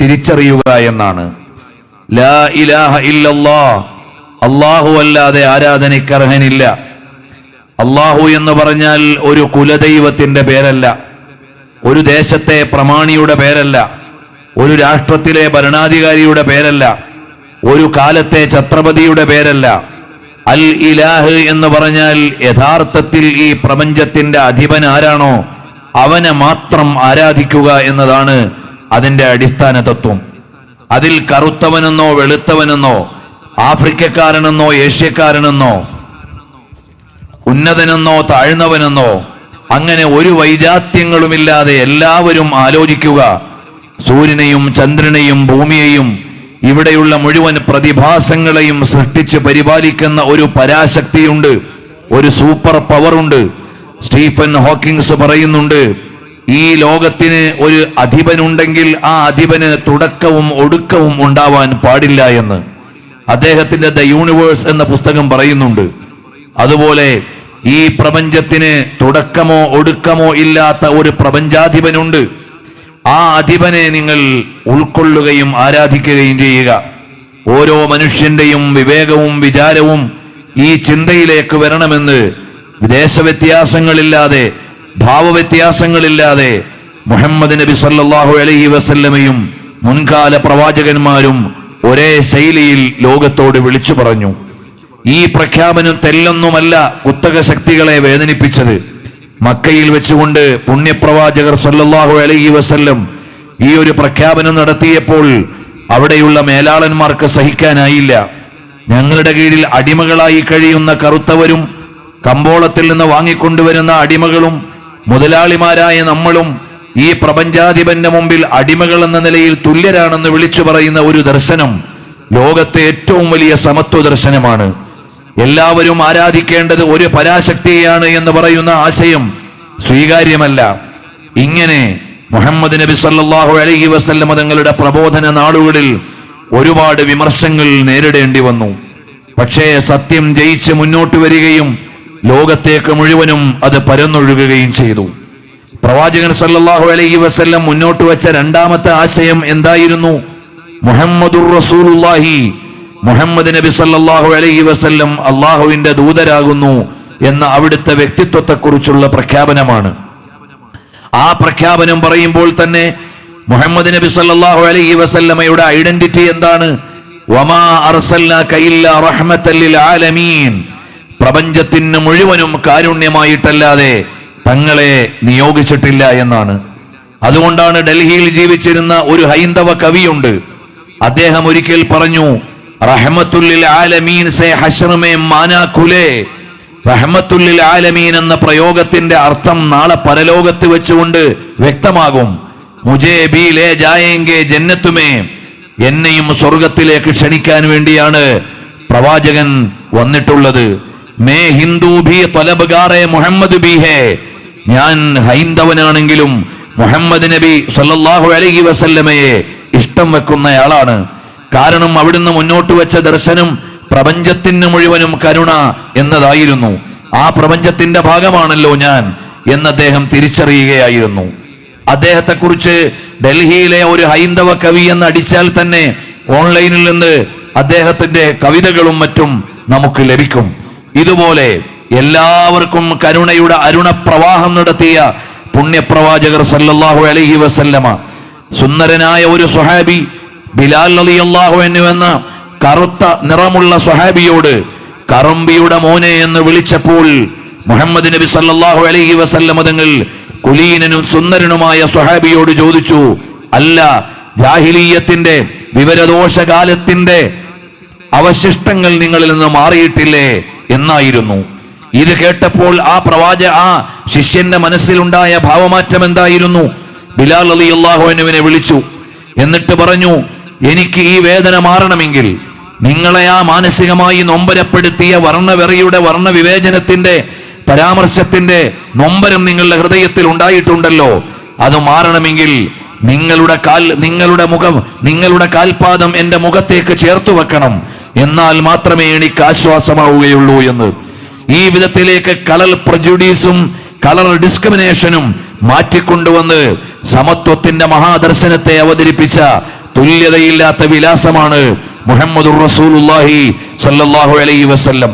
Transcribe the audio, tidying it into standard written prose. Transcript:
തിരിച്ചറിയുക എന്നാണ്. ലാ ഇലാഹ ഇല്ലല്ലാഹ്, അല്ലാഹു അല്ലാതെ ആരാധനയ്ക്കർഹനില്ല. അല്ലാഹു എന്ന് പറഞ്ഞാൽ ഒരു കുലദൈവത്തിന്റെ പേരല്ല, ഒരു ദേശത്തെ പ്രമാണിയുടെ പേരല്ല, ഒരു രാഷ്ട്രത്തിലെ ഭരണാധികാരിയുടെ പേരല്ല, ഒരു കാലത്തെ ഛത്രപതിയുടെ പേരല്ല. അൽ ഇലാഹ് എന്ന് പറഞ്ഞാൽ യഥാർത്ഥത്തിൽ ഈ പ്രപഞ്ചത്തിന്റെ അധിപൻ ആരാണോ അവനെ മാത്രം ആരാധിക്കുക എന്നതാണ് അതിന്റെ അടിസ്ഥാന തത്വം. അതിൽ കറുത്തവനെന്നോ വെളുത്തവനെന്നോ ആഫ്രിക്കക്കാരനെന്നോ ഏഷ്യക്കാരനെന്നോ ഉന്നതനെന്നോ താഴ്ന്നവനെന്നോ അങ്ങനെ ഒരു വൈജാത്യങ്ങളുമില്ലാതെ എല്ലാവരും ആലോചിക്കുക, സൂര്യനെയും ചന്ദ്രനെയും ഭൂമിയെയും ഇവിടെയുള്ള മുഴുവൻ പ്രതിഭാസങ്ങളെയും സൃഷ്ടിച്ച് പരിപാലിക്കുന്ന ഒരു പരാശക്തിയുണ്ട്, ഒരു സൂപ്പർ പവറുണ്ട്. സ്റ്റീഫൻ ഹോക്കിങ്സ് പറയുന്നുണ്ട്, ഈ ലോകത്തിന് ഒരു അധിപനുണ്ടെങ്കിൽ ആ അധിപന് തുടക്കവും ഒടുക്കവും ഉണ്ടാവാൻ പാടില്ല എന്ന് അദ്ദേഹത്തിന്റെ ദ യൂണിവേഴ്സ് എന്ന പുസ്തകം പറയുന്നുണ്ട്. അതുപോലെ ഈ പ്രപഞ്ചത്തിന് തുടക്കമോ ഒടുക്കമോ ഇല്ലാത്ത ഒരു പ്രപഞ്ചാധിപനുണ്ട്. ആ അധിപനെ നിങ്ങൾ ഉൾക്കൊള്ളുകയും ആരാധിക്കുകയും ചെയ്യുക. ഓരോ മനുഷ്യന്റെയും വിവേകവും വിചാരവും ഈ ചിന്തയിലേക്ക് വരണമെന്ന് ദേശവ്യത്യാസങ്ങളില്ലാതെ ഭാവവ്യത്യാസങ്ങളില്ലാതെ മുഹമ്മദ് നബി സല്ലല്ലാഹു അലൈഹി വസല്ലമയും മുൻകാല പ്രവാചകന്മാരും ഒരേ ശൈലിയിൽ ലോകത്തോട് വിളിച്ചു പറഞ്ഞു. ഈ പ്രഖ്യാപനം തെല്ലൊന്നുമല്ല കുത്തക ശക്തികളെ വേദനിപ്പിച്ചത്. മക്കയിൽ വെച്ചുകൊണ്ട് പുണ്യപ്രവാചകർ സല്ലല്ലാഹു അലൈഹി വസല്ലം ഈ ഒരു പ്രഖ്യാപനം നടത്തിയപ്പോൾ അവിടെയുള്ള മേലാളന്മാർക്ക് സഹിക്കാനായില്ല. ഞങ്ങളുടെ കീഴിൽ അടിമകളായി കഴിയുന്ന കറുത്തവരും കമ്പോളത്തിൽ നിന്ന് വാങ്ങിക്കൊണ്ടുവരുന്ന അടിമകളും മുതലാളിമാരായ നമ്മളും ഈ പ്രപഞ്ചാധിപന്റെ മുമ്പിൽ അടിമകൾ എന്ന നിലയിൽ തുല്യരാണെന്ന് വിളിച്ചു പറയുന്ന ഒരു ദർശനം ലോകത്തെ ഏറ്റവും വലിയ സമത്വ ദർശനമാണ്. എല്ലാവരും ആരാധിക്കേണ്ടത് ഒരു പരാശക്തിയാണ് എന്ന് പറയുന്ന ആശയം സ്വീകാര്യമല്ല. ഇങ്ങനെ മുഹമ്മദ് നബി സല്ലല്ലാഹു അലൈഹി വസല്ലം തങ്ങളുടെ പ്രബോധന നാളുകളിൽ ഒരുപാട് വിമർശങ്ങൾ നേരിടേണ്ടി വന്നു. പക്ഷേ സത്യം ജയിച്ച് മുന്നോട്ട് വരികയും ലോകത്തേക്ക് മുഴുവനും അത് പരന്നൊഴുകുകയും ചെയ്തു. പ്രവാചകൻ സല്ലല്ലാഹു അലൈഹി വസല്ലം മുന്നോട്ട് വെച്ച രണ്ടാമത്തെ ആശയം എന്തായിരുന്നു? മുഹമ്മദുർ റസൂലുള്ളാഹി, മുഹമ്മദ് നബി സല്ലല്ലാഹു അലൈഹി വസല്ലം അള്ളാഹുവിന്റെ ദൂതരാകുന്നു എന്ന അവിടുത്തെ വ്യക്തിത്വത്തെക്കുറിച്ചുള്ള പ്രഖ്യാപനമാണ്. ആ പ്രഖ്യാപനം പറയുമ്പോൾ തന്നെ മുഹമ്മദ് നബി സല്ലല്ലാഹു അലൈഹി വസല്ലമയുടെ ഐഡന്റിറ്റി എന്താണ്? വമാ അർസൽനാക ഇല്ലാ റഹ്മത്തൽ ലിൽ ആലമീൻ, പ്രപഞ്ചത്തിന് മുഴുവനും കാരുണ്യമായിട്ടല്ലാതെ തങ്ങളെ നിയോഗിച്ചിട്ടില്ല എന്നാണ്. അതുകൊണ്ടാണ് ഡൽഹിയിൽ ജീവിച്ചിരുന്ന ഒരു ഹൈന്ദവ കവിയുണ്ട്. അദ്ദേഹം ഒരിക്കൽ പറഞ്ഞു, റഹ്മത്തുൽ ലിൽ ആലമീൻ സേ ഹശ്ർ മേ മാനാ ഖുലേ. റഹ്മത്തുൽ ലിൽ ആലമീൻ എന്ന പ്രയോഗത്തിന്റെ അർത്ഥം നാളെ പരലോകത്ത് വെച്ചുകൊണ്ട് വ്യക്തമാകും. മുജേ ബി ലേ ജായേംഗെ ജന്നത്തുമേ, എന്നെയും സ്വർഗത്തിലേക്ക് ക്ഷണിക്കാൻ വേണ്ടിയാണ് പ്രവാചകൻ വന്നിട്ടുള്ളത്. മേ ഹിന്ദു ഭി തലബ്ഗാറെ മുഹമ്മദ് ബി ഹേ, ഞാൻ ഹൈന്ദവനാണെങ്കിലും മുഹമ്മദ് നബി സല്ലല്ലാഹു അലൈഹി വസല്ലമയെ ഇഷ്ടം വെക്കുന്നയാളാണ്. കാരണം അവിടുന്ന് മുന്നോട്ട് വെച്ച ദർശനം പ്രപഞ്ചത്തിന് മുഴുവനും കരുണ എന്നതായിരുന്നു. ആ പ്രപഞ്ചത്തിന്റെ ഭാഗമാണല്ലോ ഞാൻ എന്ന് അദ്ദേഹം തിരിച്ചറിയുകയായിരുന്നു. അദ്ദേഹത്തെക്കുറിച്ച് ഡൽഹിയിലെ ഒരു ഹൈന്ദവ കവി എന്ന് അടിച്ചാൽ തന്നെ ഓൺലൈനിൽ നിന്ന് അദ്ദേഹത്തിന്റെ കവിതകളും മറ്റും നമുക്ക് ലഭിക്കും. ഇതുപോലെ എല്ലാവർക്കും കരുണയുടെ അരുണപ്രവാഹം നടത്തിയ പുണ്യപ്രവാചകർ സല്ലല്ലാഹു അലൈഹി വസല്ലമ സുന്ദരനായ ഒരു സ്വഹാബി ബിലാൽ റളിയല്ലാഹു അൻഹു എന്ന കറുത്ത നിറമുള്ള സ്വഹാബിയോട് കറമ്പിയുടെ മോനെ എന്ന് വിളിച്ചപ്പോൾ മുഹമ്മദ് നബി സല്ലല്ലാഹു അലൈഹി വസല്ലമ തങ്ങൾ കുലീനനും സുന്ദരനുമായ സ്വഹാബിയോട് ചോദിച്ചു, അല്ല, ജാഹിലിയ്യത്തിന്റെ വിവരദോഷകാലത്തിന്റെ അവശിഷ്ടങ്ങൾ നിങ്ങളിൽ നിന്ന് മാറിയിട്ടില്ലേ എന്നായിരുന്നു. ഇത് കേട്ടപ്പോൾ ആ ശിഷ്യന്റെ മനസ്സിലുണ്ടായ ഭാവമാറ്റം എന്തായിരുന്നു? ബിലാൽ റളിയല്ലാഹു അൻഹുവിനെ വിളിച്ചു. എന്നിട്ട് പറഞ്ഞു, എനിക്ക് ഈ വേദന മാറണമെങ്കിൽ നിങ്ങളെ ആ മാനസികമായി നൊമ്പരപ്പെടുത്തിയ വർണ്ണവെറിയുടെ വർണ്ണവിവേചനത്തിന്റെ പരാമർശത്തിന്റെ നൊമ്പരം നിങ്ങളുടെ ഹൃദയത്തിൽ ഉണ്ടായിട്ടുണ്ടല്ലോ, അത് മാറണമെങ്കിൽ നിങ്ങളുടെ കാൽപാദം എന്റെ മുഖത്തേക്ക് ചേർത്തു വെക്കണം, എന്നാൽ മാത്രമേ എനിക്ക് ആശ്വാസമാവുകയുള്ളൂ എന്ന്. ഈ വിധത്തിലേക്ക് കളർ പ്രജുഡീസും കളർ ഡിസ്ക്രിമിനേഷനും മാറ്റിക്കൊണ്ടുവന്ന് സമത്വത്തിന്റെ മഹാദർശനത്തെ അവതരിപ്പിച്ച തുല്യതയില്ലാത്ത വിലാസമാണ് മുഹമ്മദുർ റസൂലുള്ളാഹി സ്വല്ലല്ലാഹു അലൈഹി വസല്ലം.